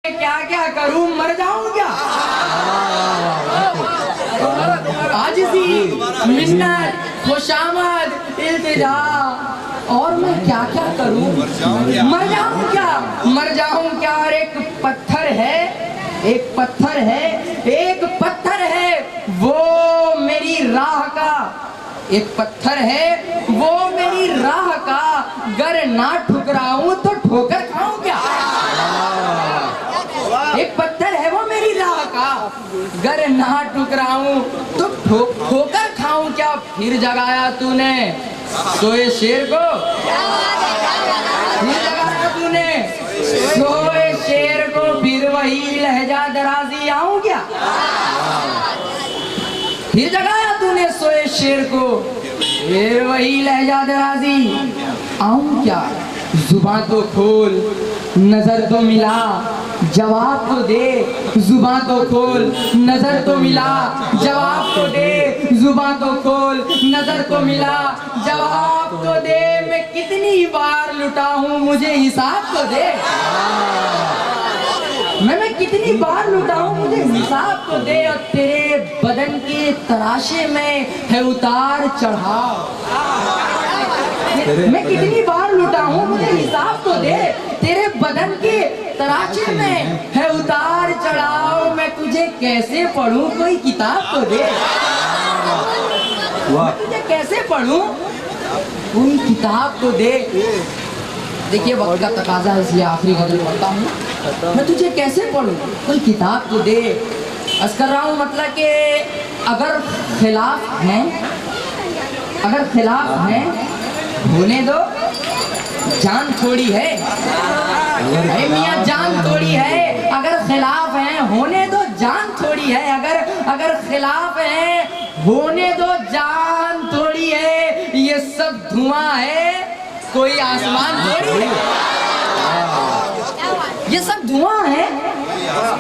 क्या क्या करूं, मर जाऊं क्या? आजिज़ी, मिन्नत, खुशामद, इल्तिजा, और मैं क्या क्या करूं? मर जाऊं क्या? मर जाऊं क्या? और एक पत्थर है, एक पत्थर है, एक पत्थर है वो मेरी राह का, एक पत्थर है वो मेरी राह का, गर ना ठुकराऊं तो ठोकर खाऊं क्या? एक पत्थर है वो मेरी राह का, गर ना ठुकराऊं तो ठोकर खाऊं क्या? फिर जगाया तूने सोए शेर को, फिर जगाया तूने सोए शेर को, फिर वही लहजा दराजी आऊं क्या? फिर जगाया तूने सोए शेर को, फिर वही लहजा दराजी आऊं क्या? जुबान तो खोल, नजर तो मिला, जवाब तो दे, जुबान तो खोल, नजर तो मिला, जवाब तो दे, जुबान तो खोल, नजर तो मिला, जवाब तो दे। मैं कितनी बार लुटा हूं, मुझे हिसाब तो दे। मैं कितनी बार लुटा हूं, मुझे हिसाब तो दे। और तेरे बदन के तराशे में है उतार चढ़ाव, मैं कितनी बार लुटा हूं, मुझे हिसाब तो दे। तेरे बदन के तराशे में है उतार चढ़ाव, मैं तुझे कैसे पढ़ूं, कोई किताब तो दे। मैं तुझे कैसे पढ़ूं, कोई किताब तो दे। देखिए वक्त का तकाजा है इसलिए आखिरी गजल पढ़ता हूँ। मैं तुझे कैसे पढ़ूं, कोई किताब तो दे। अर्ज कर रहा हूँ मतलब कि अगर खिलाफ हैं, अगर खिलाफ हैं होने दो, जान थोड़ी है। अरे मियाँ जान थोड़ी है, अगर खिलाफ हैं होने दो, जान थोड़ी है। अगर खिलाफ हैं होने दो, जान थोड़ी है। ये सब धुआं है, कोई आसमान थोड़ी है। ये सब धुआं है,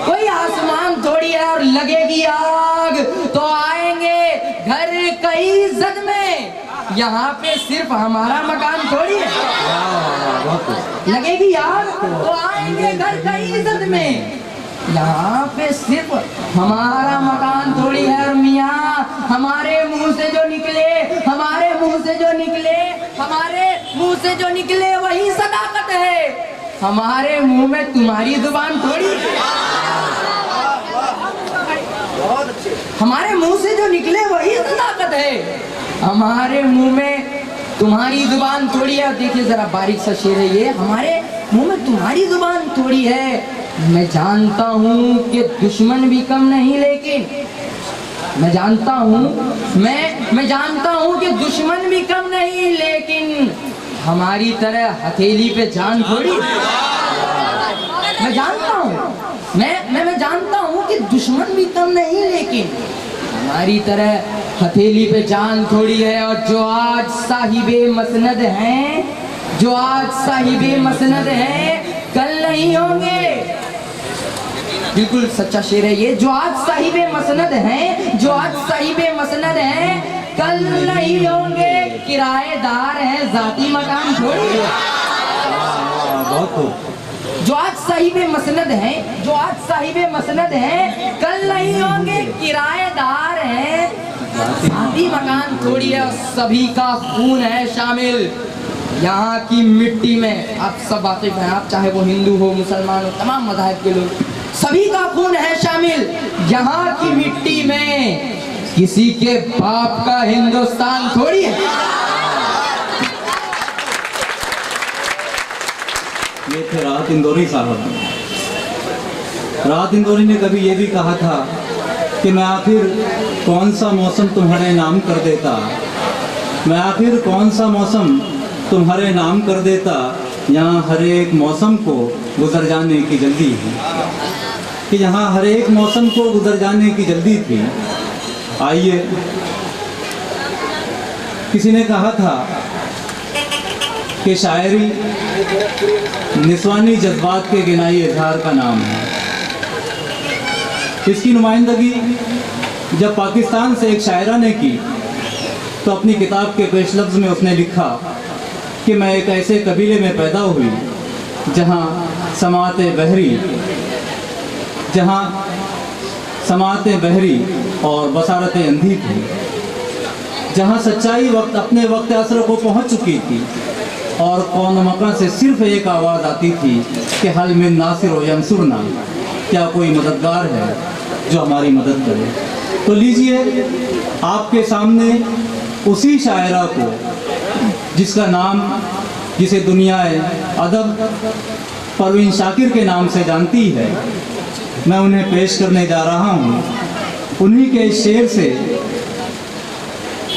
कोई आसमान थोड़ी है। और लगेगी आग तो आएंगे घर कई इज्जत में, यहाँ पे सिर्फ हमारा मकान थोड़ी है। लगेगी आग तो आएंगे घर कई इज्जत में, यहाँ पे सिर्फ हमारा मकान थोड़ी है। और मियाँ हमारे मुंह से जो निकले, हमारे मुंह से जो निकले, हमारे मुंह से जो निकले वही सदाकत है। हमारे मुंह में तुम्हारी जुबान थोड़ी है। हमारे मुंह से जो निकले वही सदाकत है, हमारे मुंह में तुम्हारी जुबान थोड़ी है। देखिए जरा बारीक सा शेर है ये, हमारे मुंह में तुम्हारी जुबान थोड़ी है। मैं जानता हूँ कि दुश्मन भी कम नहीं, लेकिन मैं जानता हूँ, मैं जानता हूँ कि दुश्मन भी कम नहीं, लेकिन हमारी तरह हथेली पे जान थोड़ी। मैं जानता हूँ, मैं जानता हूँ कि दुश्मन भी कम नहीं, लेकिन हमारी तरह हथेली पे जान थोड़ी है। और जो आज साहिबे मसनद हैं, जो आज साहिबे मसनद हैं, कल नहीं होंगे। बिल्कुल सच्चा शेर है ये। जो आज साहिबे मसनद हैं, जो आज साहिबे मसनद हैं, कल नहीं होंगे। किराएदार हैं, जाती मकान थोड़ी है। जो आज साहिबे मसनद हैं, जो आज साहिबे मसनद हैं, कल नहीं होंगे। किराएदार हैं, जाती मकान थोड़ी है। सभी का खून है शामिल यहाँ की मिट्टी में। आप सब वाकिफ हैं, आप चाहे वो हिंदू हो, मुसलमान हो, तमाम मज़ाहिब के लोग, सभी का खून है शामिल यहाँ की मिट्टी में। किसी के बाप का हिंदुस्तान थोड़ी है। ये थे राहत इंदौरी साहब। राहत इंदौरी ने कभी ये भी कहा था कि मैं आखिर कौन सा मौसम तुम्हारे नाम कर देता, मैं आखिर कौन सा मौसम तुम्हारे नाम कर देता, यहाँ हर एक मौसम को गुजर जाने की जल्दी है। कि यहाँ हर एक मौसम को गुजर जाने की जल्दी थी। आइए, किसी ने कहा था कि शायरी निस्वानी जज्बात के गिनाई इजहार का नाम है। इसकी नुमाइंदगी जब पाकिस्तान से एक शायरा ने की तो अपनी किताब के पेश लफ्ज़ में उसने लिखा कि मैं एक ऐसे कबीले में पैदा हुई जहाँ समाते बहरी जहाँ समातें बहरी और बसारतें अंधी थी, जहाँ सच्चाई वक्त अपने वक्त असर को पहुँच चुकी थी और कौन मकान से सिर्फ एक आवाज़ आती थी कि हल में नासिर व यंसुरना, क्या कोई मददगार है जो हमारी मदद करे। तो लीजिए आपके सामने उसी शायरा को जिसका नाम, जिसे दुनियाए अदब परवीन शाकिर के नाम से जानती है, मैं उन्हें पेश करने जा रहा हूँ। उन्हीं के शेर से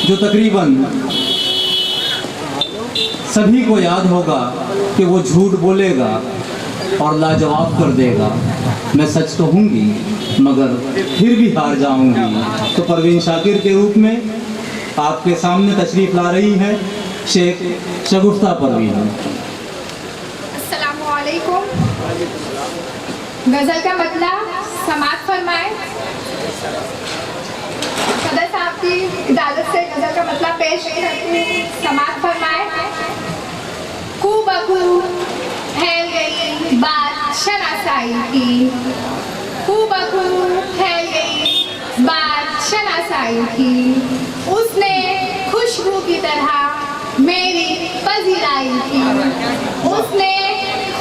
जो तकरीबन सभी को याद होगा कि वो झूठ बोलेगा और लाजवाब कर देगा। मैं सच कहूँगी मगर फिर भी हार जाऊँगी। तो परवीन शाकिर के रूप में आपके सामने तशरीफ़ ला रही है शेख शगुफ्ता परवीन। अस्सलामु अलैकुम। गज़ल का मतलब समाअत फरमाए। सदर साहब की इजाज़त से गज़ल का मतलब पेश करती हूँ। समाअत फरमाए। कू बकू फैल गई बात शनासाई की, कू बकू फैल गई बात शनासाई की, उसने खुशबू की तरह मेरी पजीराई की, उसने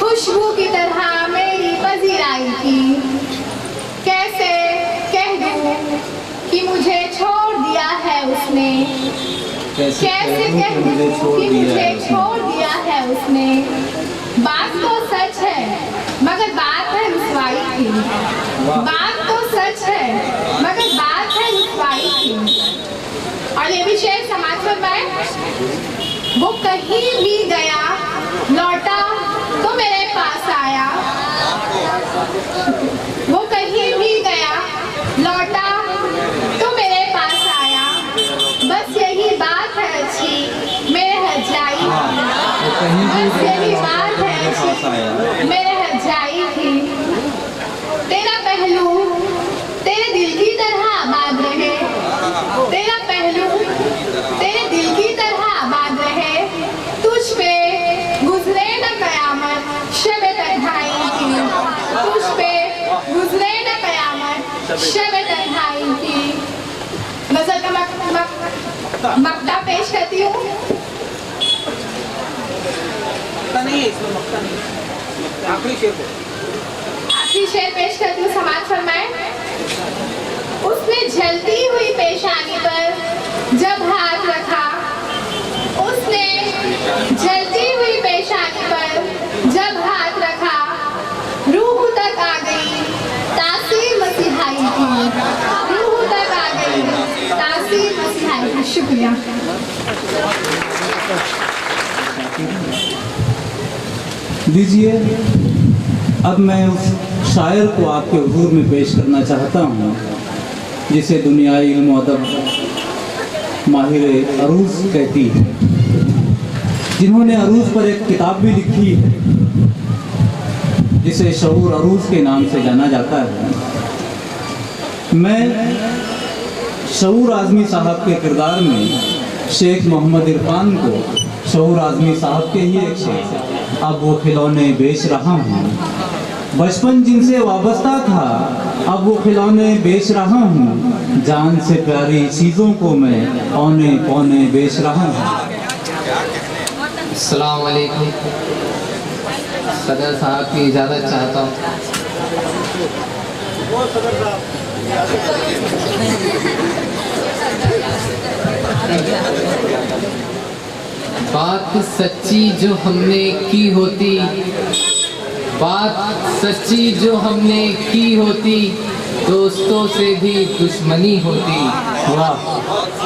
खुशबू की तरह मेरी पजीराई की। कैसे कह दूँ कि मुझे छोड़ दिया है उसने, कैसे कह दूँ कि मुझे छोड़ दिया है उसने। बात तो सच है मगर बात है रुसवाई की, बात तो सच है मगर बात है रुसवाई की। और ये भी शेर समाज फरमाए। वो कहीं भी गया लौटा तो मेरे पास आया, वो कहीं भी गया लौटा तो मेरे पास आया। बस यही बात है अच्छी मेरे हरजाई की, बस यही बात है अच्छी मेरे हरजाई की। तेरा पहलू तेरे दिल की तरह आबाद रहे, तेरा पहलू तेरे दिल की तरह आबाद रहे। तुझ पे गुजरे न कयामत शब तन्हाई की, तुझ पे गुजरे न कयामत शब तन्हाई की। गज़ल का मक्ता पेश करती हूँ। आखिरी शेर पेश करती हूँ। समाज फरमाए। उसने जलती हुई पेशानी पर जब हाथ रखा, उसने जलती हुई पेशानी पर जब हाथ रखा, रूह तक आ गई तासीर मसीहाई की, रूह तक आ गई तासीर मसीहाई की। शुक्रिया। लीजिए अब मैं उस शायर को आपके हुजूर में पेश करना चाहता हूँ जिसे दुनियाई इल्म अदब माहिर अरूज कहती है, जिन्होंने अरूज पर एक किताब भी लिखी है जिसे शऊर अरूज के नाम से जाना जाता है। मैं शऊर आज़मी साहब के किरदार में शेख मोहम्मद इरफान को शऊर आज़मी साहब के ही एक शेर, अब वो खिलौने बेच रहा हूँ, बचपन जिनसे वाबस्ता था अब वो खिलौने बेच रहा हूँ, जान से प्यारी चीज़ों को मैं औने पौने बेच रहा हूँ। अस्सलाम वालेकुम। सदर साहब की इजाज़त चाहता हूँ। बात सच्ची जो हमने की होती, बात सच्ची जो हमने की होती, दोस्तों से भी दुश्मनी होती।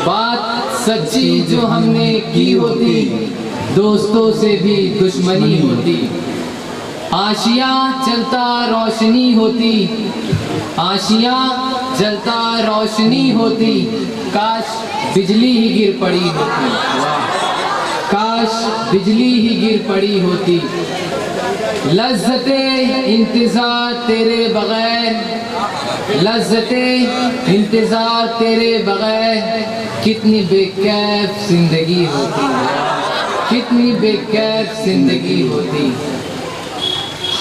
बात सच्ची जो हमने की होती, दोस्तों से भी दुश्मनी होती। आशिया जलता रोशनी होती, आशिया जलता रोशनी होती, काश बिजली ही गिर पड़ी होती, काश बिजली ही गिर पड़ी होती। लज़्ज़ते इंतज़ार तेरे बगैर, लज़्ज़ते इंतज़ार तेरे बगैर, कितनी बेकैफ जिंदगी होती, कितनी बेकैफ जिंदगी होती।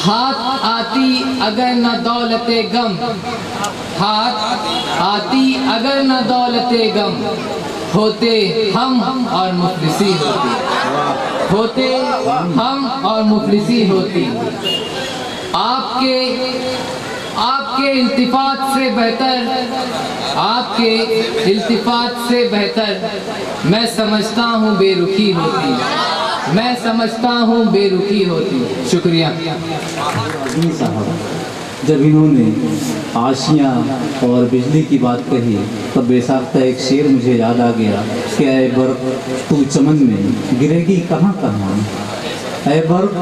हाथ आती अगर न दौलते गम, हाथ आती अगर न दौलते गम, होते हम और मुफलिसी होती, होते हम और मुफलिसी होती। आपके इल्तिफात से बेहतर, आपके इल्तिफात से बेहतर मैं समझता हूँ बेरुखी होती, मैं समझता हूँ बेरुखी होती। शुक्रिया। साहब, जब इन्होंने आशियाँ और बिजली की बात कही तब बेसाख्ता एक शेर मुझे याद आ गया कि ऐ बर्फ तू चमन में गिरेगी कहाँ कहाँ, ऐ बर्फ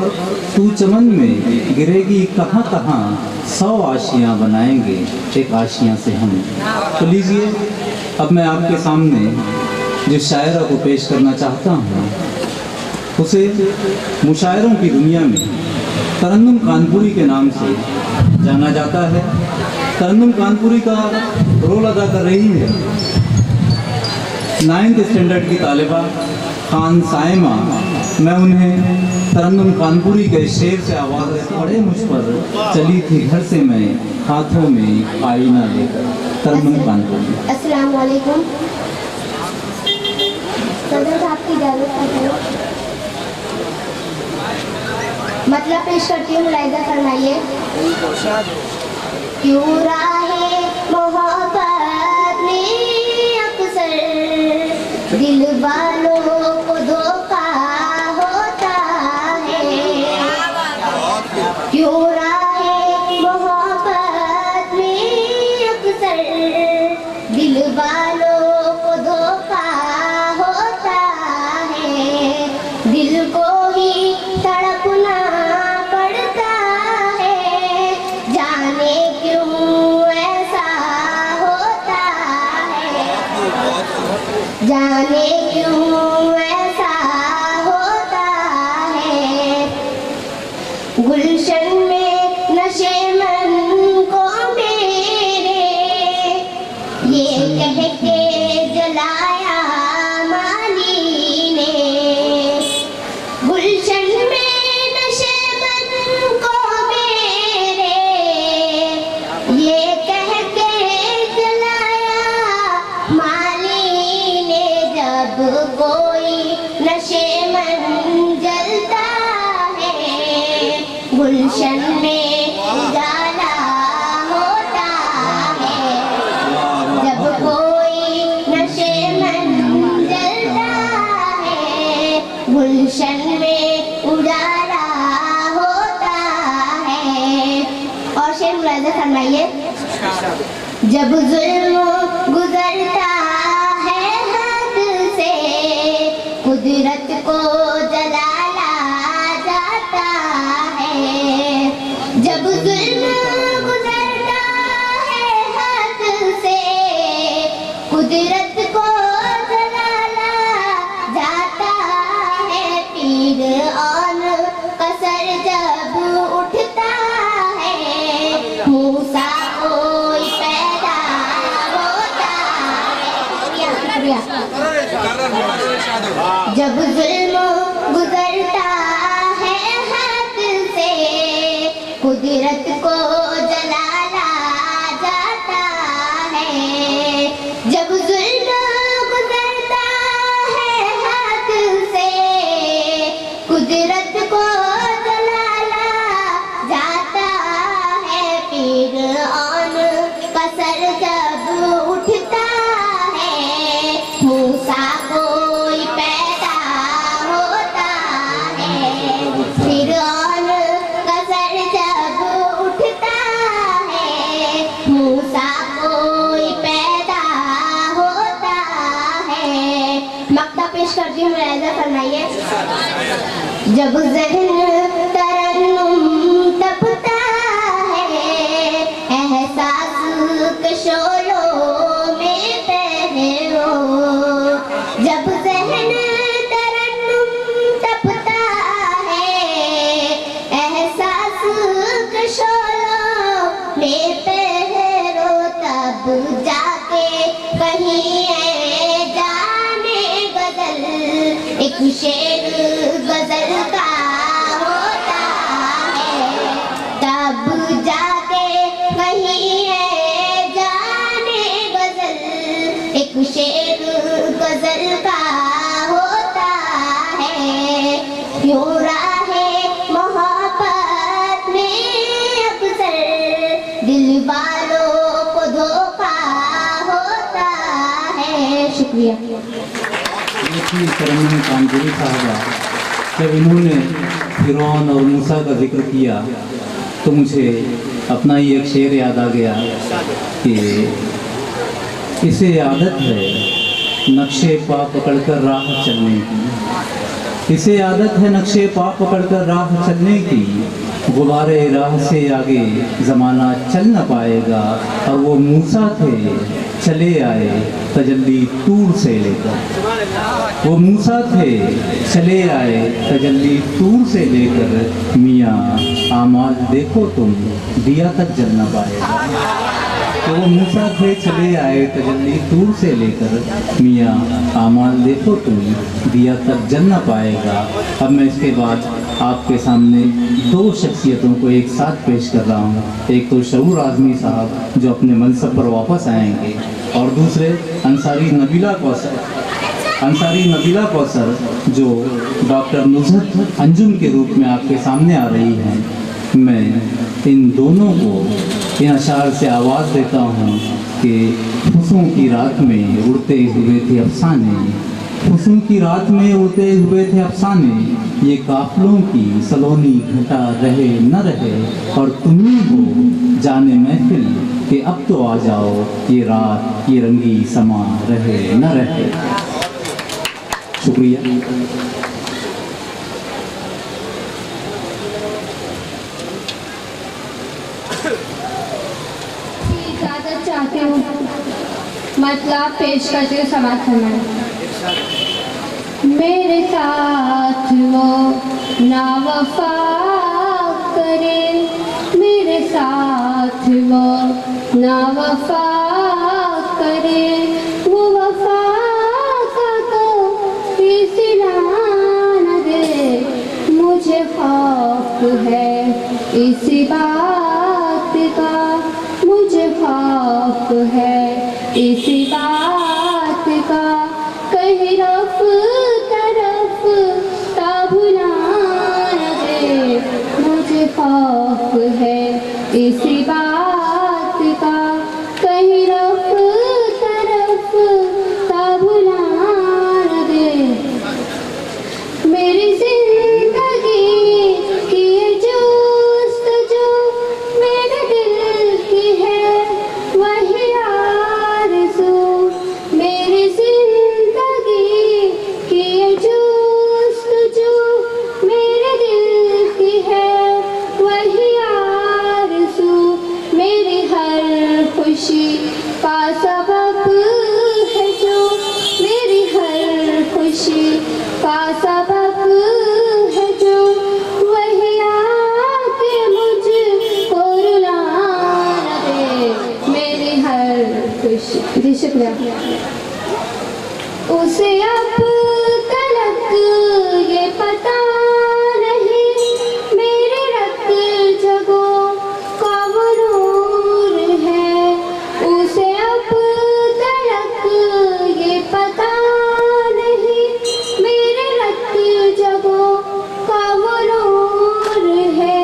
तू चमन में गिरेगी कहाँ कहाँ, 100 आशियाँ बनाएंगे एक आशियाँ से हम। तो लीजिए अब मैं आपके सामने जिस शायरा को पेश करना चाहता हूँ उसे मुशायरों की दुनिया में तरन्नुम कानपुरी के नाम से जाना जाता है। तरन्नुम कानपुरी का रोल अदा कर रही है 9th स्टैंडर्ड की तालिबा खान साइमा। मैं उन्हें तरन्नुम कानपुरी के शेर से आवाज़ देता पड़े मुझ पर चली थी घर से मैं हाथों में आईना लेकर। तरन्नुम कानपुरी। अस्सलाम वालेकुम। सदर साहब की इजाज़त है, मतलब पेश करती हूँ, मुलाहिज़ा फरमाइए। क्यों राहे मोहब्बत में अक्सर दिल वालों को धोखा होता है, क्यों राहे मोहब्बत में अक्सर दिल वालों को धोखा होता है, दिल को ही तड़पना पड़ता है, जाने क्यों ऐसा होता है, जाने क्यों ऐसा होता है। गुलशन में नशे मन को मेरे ये कह के जलाया माली ने, गुलशन में नशे मन को मेरे ये कह के जलाया माली ने। जब कोई नशे मन जलता है गुलशन में उजाला होता है, जब कोई नशे मन जलता है गुलशन में उजाला होता है। और शेर मुलाहिज़ा फरमाइए। जब जुल्म गुजरता है हद से कुदरत को जलाला जाता है, जब जुल्म गुजरता है हद से कुदरत को जलाला जाता है, पीर और कसर जब उठता है मूसा कोई पैदा होता है। शुक्रिया। जब जुल्म गुजरता है हद से कुदरत को जलाला जाता है, जब जुल्म गुजरता है हद से कुदरत को जलाला जाता है, पीर और कसर जब उठता है मूसा कोई पैदा होता है, फिर और कसर जब उठता है मूसा कोई पैदा होता है। मक्ता पेश करती हूँ, मुलाहिज़ा फरमाइए। जब ज़हन तरन्नुम तपता है एहसास के शोलों में पहरो, जब ज़हन तरन्नुम तपता है एहसास के शोलों में पहरो, तब जाके कहीं है जाने गज़ल एक शेर गज़ल का होता है, एक शेर गजल का होता है, यूं राहे मोहब्बत में अक्सर दिल वालों को धोखा होता है। शुक्रिया। देखिए तरन्नुम कानपुरी साहबा, जब इन्होंने फिरौन और मूसा का जिक्र किया तो मुझे अपना ही एक शेर याद आ गया कि इसे आदत है नक्शे पा पकड़कर राह चलने की, इसे आदत है नक्शे पा पकड़कर राह चलने की, गुबारे राह से आगे ज़माना चल न पाएगा। और वो मूसा थे चले आए तजल्ली तूर से लेकर, वो मूसा थे चले आए तजल्ली तूर से लेकर, मियाँ आमाल देखो तुम दिया तक जल न पाएगा। तो वो मूसा थे चले आए तजल्ली तूर से लेकर, मियाँ आमाल देखो तुम दिया तक जल न पाएगा। अब मैं इसके बाद आपके सामने दो शख्सियतों को एक साथ पेश कर रहा हूँ। एक तो शऊर आज़मी साहब जो अपने मनसब पर वापस आएंगे, और दूसरे अंसारी नबीला कौसर जो डॉक्टर नुज़हत अंजुम के रूप में आपके सामने आ रही हैं। मैं इन दोनों को इन अशार से आवाज़ देता हूँ कि खुशों की रात में उड़ते हुए थे अफसाने, खुशों की रात में उड़ते हुए थे अफसाने, ये काफिलों की सलोनी घटा रहे न रहे, और तुम्ही हो जाने महफिल कि अब तो आ जाओ, ये रात ये रंगी समा रहे न रहे। शुक्रिया। इजाज़त चाहती हूँ, मतलब पेश करती हूँ समाज में। मेरे साथ वो ना वफा करे, मेरे साथ वो ना वफा करे, वो वफा का कोई सिला न दे। मुझे खौफ है इसी बात का, मुझे खौफ है इसी बात का, कहीं रफ तरफ भुला न दे। मुझे खौफ है इसी बात का, कहीं रफ तरफ भुला न दे। मेरी जिंदगी की ये जुस्तजू मेरे दिल की है वही आरज़ू। मेरी जिंदगी की ये जुस्तजू मेरे दिल की है वही आरज़ू। मेरी हर खुशी का सबब है जो, मेरी हर खुशी का सबब है जो, वही आके मुझको रुला न दे। मेरी हर खुशी। जी शुक्रिया। उसे अब तलक ये पता नहीं मेरे रक्त जगों का वो नूर है। उसे अब तलक ये पता नहीं मेरे रक्त जगों का वो नूर है।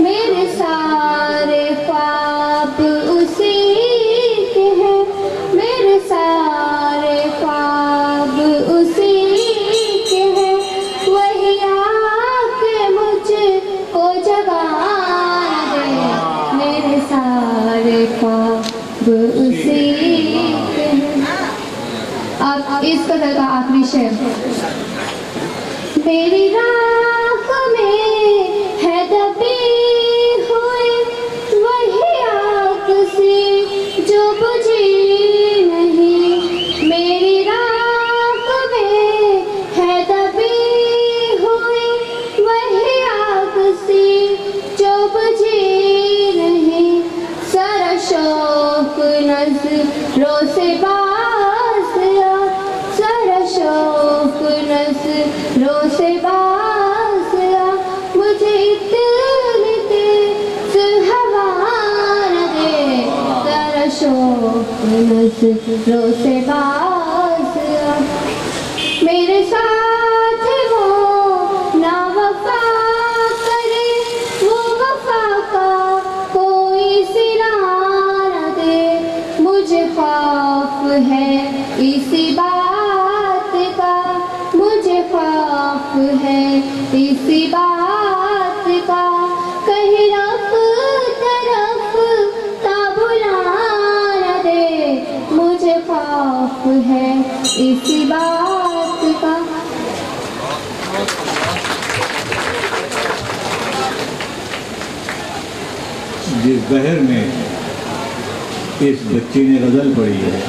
मेरे सारे ख्वाब उसी के हैं, मेरे सारे ख्वाब उसी के हैं, वही आके मुझको जगा दे। मेरे सारे ख्वाब उसी के हैं। अब इस कदर का आखिरी शेर। मेरी राह में है दबी हुई वही आग सी जो बुझी नहीं। मेरी राह में है दबी हुई वही आग सी जो बुझी नहीं। सारा शौक नज़रों से बाज़ आ, सारा शौक नज़रों से बाज़ आ। मुझे इतनी तेज़ हवा न दे, सारा शौक नजरों से बाज मेरे साथ वो ना वफा करे, वो वफा का कोई सिला न दे। मुझे खौफ है इसी बात का, मुझे खौफ है इसी बात का, कहीं रफ तरफ ता बुला न दे। मुझे खौफ है इसी बात का। जिस बहर में इस बच्ची ने गज़ल पढ़ी है,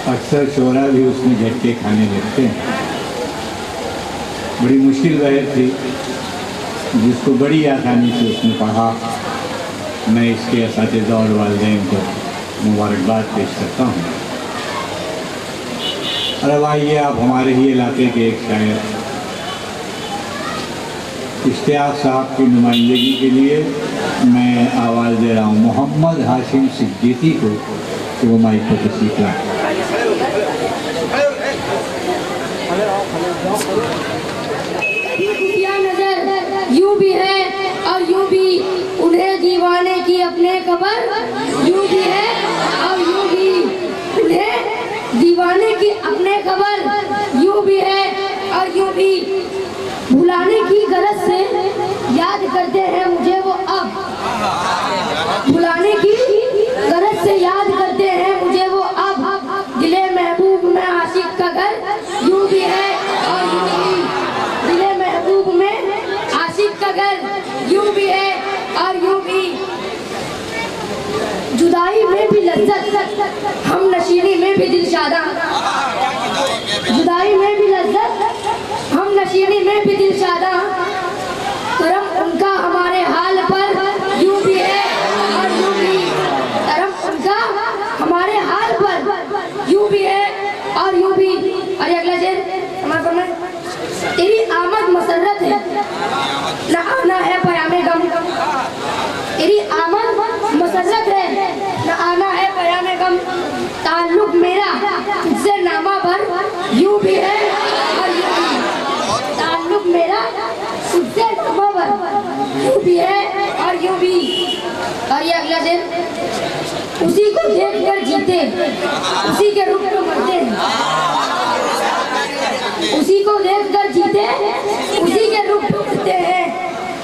अक्सर शोरा भी उसमें झटके खाने लगते हैं। बड़ी मुश्किल बहर थी जिसको बड़ी आसानी से उसने पढ़ा। मैं इसके असातिज़ा और वालिदैन को मुबारकबाद पेश करता हूँ। और अब आइए आप हमारे ही इलाके के एक शायर इश्तियाक साहब की नुमाइंदगी के लिए मैं आवाज़ दे रहा हूँ मोहम्मद हाशिम सिद्दीकी को कि वो माइक पर तशरीफ लाएं। खुफिया नजर यूं भी है और यूं भी, उन्हें दीवाने की अपने खबर यूं भी है और यूं भी, उन्हें दीवाने की अपने खबर यूं भी है और यूं भी। भुलाने की गरज से याद करते हैं मुझे वो अब, भुलाने की गरज से याद करते हैं मुझे वो अब। दिले महबूब में आशिक का घर यूं भी है और यूं भी, दिले महबूब में आशिक का घर यूं भी है और यूं भी। जुदाई में भी लज्जत, हम नशीली में भी दिलशादा, जुदाई में भी लज्जत, हम नशीली में भी दिलशादा। करम उनका हमारे हाल पर यूं भी है और यूं भी, करम उनका हमारे हाल पर यूं भी है और यूं भी। अरे अगला शेर हमारे पर में, तेरी आमद मसरत है ना आना है पयामे गम, तेरी आमद मसरत है ना आना है पयामे गम। ताल्लुक मेरा तुझसे नामा भर यूं भी है और यूं भी, ताल्लुक मेरा तुझसे नामा भर यूं भी है और यूं भी। और ये अगला शेर, उसी को देख कर जीते उसी के रूप में मरते हैं, उसी को देख कर जीते उसी के रूप में मरते हैं।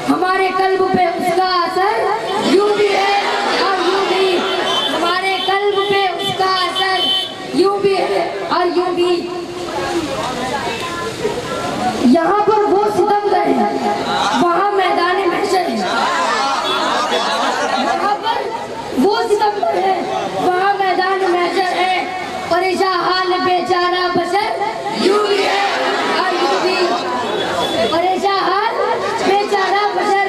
हमारे कल्ब पे उसका असर यूं भी है और यूं भी, हमारे कल्ब पे उसका असर यूं भी है और यूं भी। यहाँ पर वो सितमगर है, वहाँ मैदान महशर है, यहाँ पर वो सितमगर है, वहाँ मैदान महशर है। परेशान हाल बेचारा बशर यूं भी है और यूं भी, परेशान हाल बेचारा बशर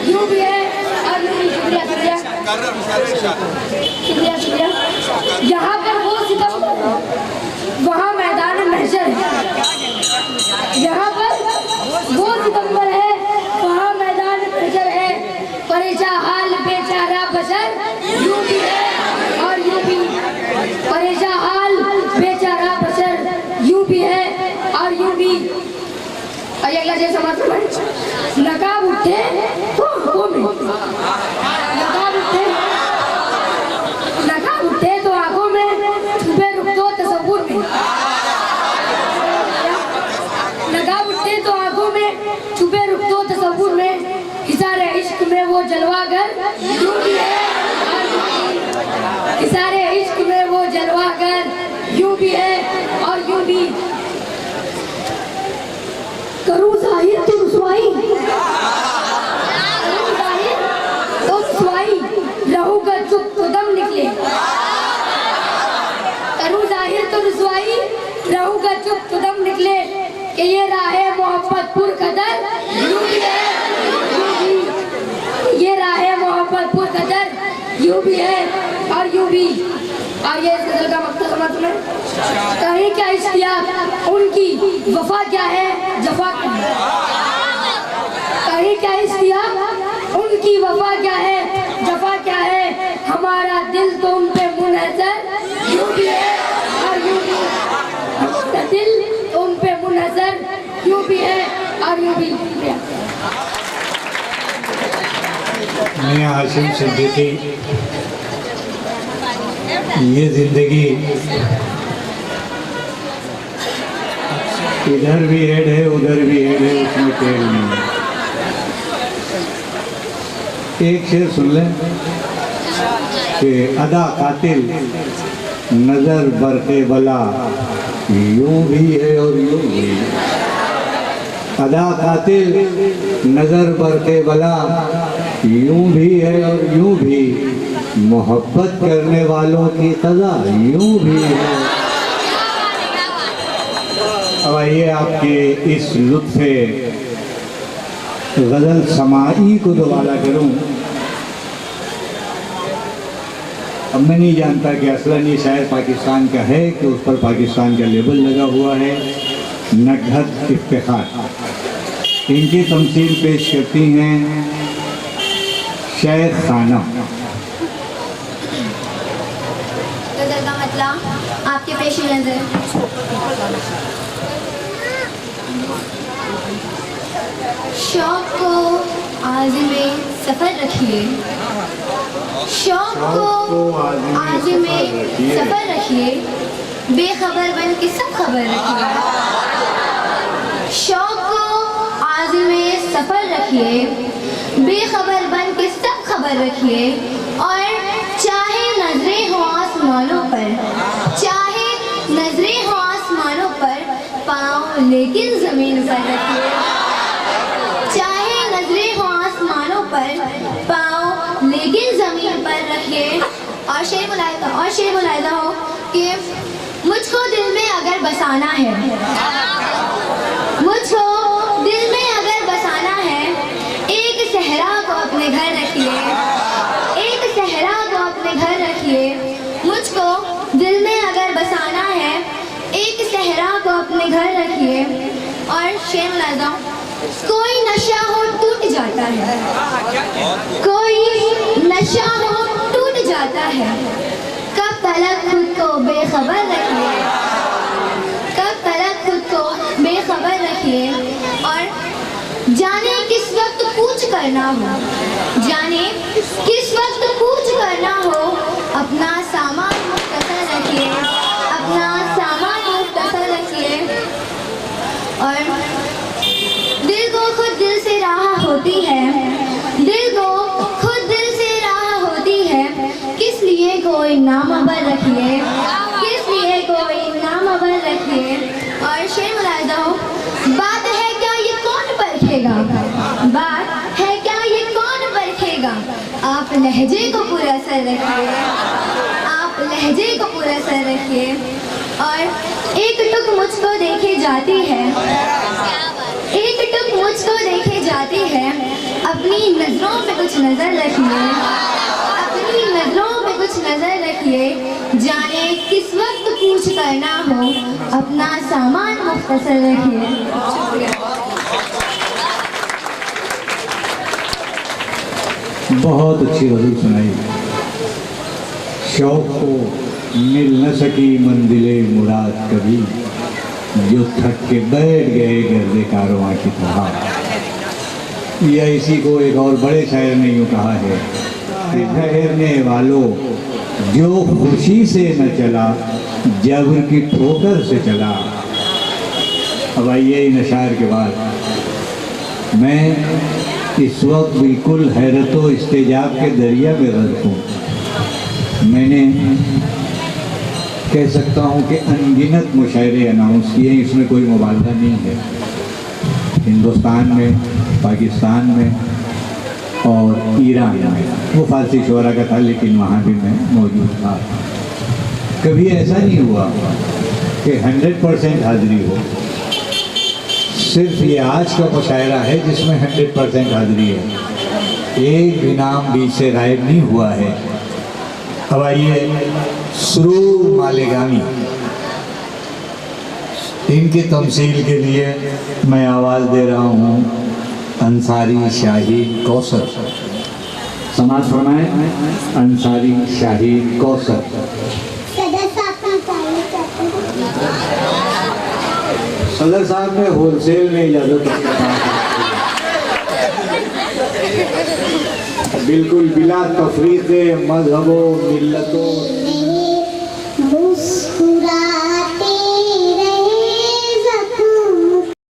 यूं भी है और यूं भी। शुक्रिया शुक्रिया शुक्रिया शुक्रिया। यहाँ पर वो सितमगर है, वहाँ मैदान महशर है, यहाँ पर वो सितमगर है, वहाँ मैदान महशर है। परेशान हाल बेचारा बशर यूं भी है और यूं भी, परेशान हाल बेचारा बशर यूं भी है और यूं भी। और अगला जैसा मतलब नकाब उठे तो आंखों में, नकाब उठे, नकाब उठे तो आंखों में, छुपे रुख तो तसव्वुर में, नकाब उठे तो आंखों में, छुपे रुख तो तसव्वुर में। हिसारे इश्क में वो जलवागर यूं भी है और यूं भी, हिसारे इश्क में वो जलवागर यूं भी है और यूं भी। करूँ जाहिर तो रुसवाई, करूँ जाहिर तो रुसवाई, रहूँगा चुप तो दम निकले, करूँ जाहिर तो रुसवाई, रहूँगा चुप तो दम निकले। कि ये राहे मोहब्बत पुरकदर यूं भी है यूं भी, ये राहे मोहब्बत पुरकदर यूं भी है और यूं भी। और ये इस गजल का मकसद समझ में, कहीं क्या इश्तियाक उनकी, वफा क्या है जफा क्या है, कहीं क्या इश्तियाक उनकी, वफा क्या है जफा क्या है। हमारा दिल तो उन पे मियां हाशिम सिद्दीकी, ये जिंदगी इधर भी हेड है उधर भी हेड है, उसमें टेल नहीं है। एक शेर सुन लें कि अदा कातिल नजर बरके बला, यूं भी है और यूं भी। अदा कातिल नजर बरके बला, यूं भी है और यूं भी। मोहब्बत करने वालों की सजा यूं भी है। अब आइए आपके इस लुत्फ़े गज़ल समाई को दोबारा करूं। अब मैं नहीं जानता कि असलन ये शायर पाकिस्तान का है कि उस पर पाकिस्तान का लेबल लगा हुआ है। नटहत इफ्तिखार इनकी तमसील पेश करती हैं शेख खाना। गज़ल का मतलब आपके पेश नज़र। शौक को आज़िमे सफ़र रखिए, शौक को आज़िमे सफ़र रखिए, बेखबर बन के सब खबर रखिए। शौक को आज़िमे सफ़र रखिए, बेखबर बन के सब खबर रखिए। और चाहे नजरें हो आसमानों पर, चाहे नजरें हो आसमानों पर, पाँव लेकिन ज़मीन पर रखिए। चाहे नजरें हो आसमानों पर, पाँव लेकिन ज़मीन पर रखिए। और शेर मुलाहिज़ा हो कि मुझको दिल में अगर बसाना है, मुझको दिल में अगर बसाना है, एक सहरा को अपने घर रखिए, एक सहरा को अपने घर रखिए। मुझको दिल में अगर बसाना है, एक सहरा को अपने घर रखिए। और शेर मुलाहिज़ा, कोई नशा हो टूट जाता है, कोई नशा हो टूट जाता है। कब तलक खुद को बेखबर रखिए, कब तलक खुद को बेखबर रखिए। और जाने किस वक्त पूछ करना हो, जाने किस वक्त पूछ करना हो, अपना सामान मुख्तसर रखिए, अपना सामान मुख्तसर रखिए। और दिल को खुद दिल से राह होती है, दिल को खुद दिल से राह होती है। किस लिए कोई नामबर रखिए, किस लिए कोई नामबर रखिए। और शेर मुलाहिज़ा हो, बात है क्या ये कौन परखेगा, बात है क्या ये कौन परखेगा। आप लहजे को पूरा सर रखिए, आप लहजे को पूरा सर रखिए। और एक टुक मुझको देखे जाती है, एक टुक मुझको देखे जाती है। अपनी नजरों पे कुछ नजर रखिए, अपनी नजरों पे कुछ नजर रखिए। जाने किस वक्त पूछ करना हो, अपना सामान मुख्तसर रखिए। बहुत अच्छी गज़ल सुनाई। शौक को मिल न सकी मंजिले मुराद कभी, जो थक के बैठ गए गर्दे कारवां की तरह। या इसी को एक और बड़े शायर ने यूँ कहा है कि ठहरने वालों, जो खुशी से न चला जबर की ठोकर से चला। अब आइए इन अशार के बाद मैं इस वक्त बिल्कुल हैरत व इस्तेजाब के दरिया में गर्क हूँ। मैंने कह सकता हूँ कि अनगिनत मुशायरे अनाउंस किए, इसमें कोई मुबालगा नहीं है। हिंदुस्तान में, पाकिस्तान में और ईरान में। वो फारसी शोरा का था लेकिन वहाँ भी मैं मौजूद था। कभी ऐसा नहीं हुआ कि 100% हाज़िरी हो। सिर्फ ये आज का मुशायरा है जिसमें 100% हाज़िरी है। एक भी नाम बीच से गायब नहीं हुआ है। अब आइए सुरूर मालेगामी, इनकी तमसील के लिए मैं आवाज़ दे रहा हूँ अंसारी शाहिद कौसर। समाज फरमाएं, अंसारी शाहिद कौसर। सदर साहब ने होलसेल में इजाज़त बिल्कुल बिला तफरीक़ मज़हबों मिल्लतों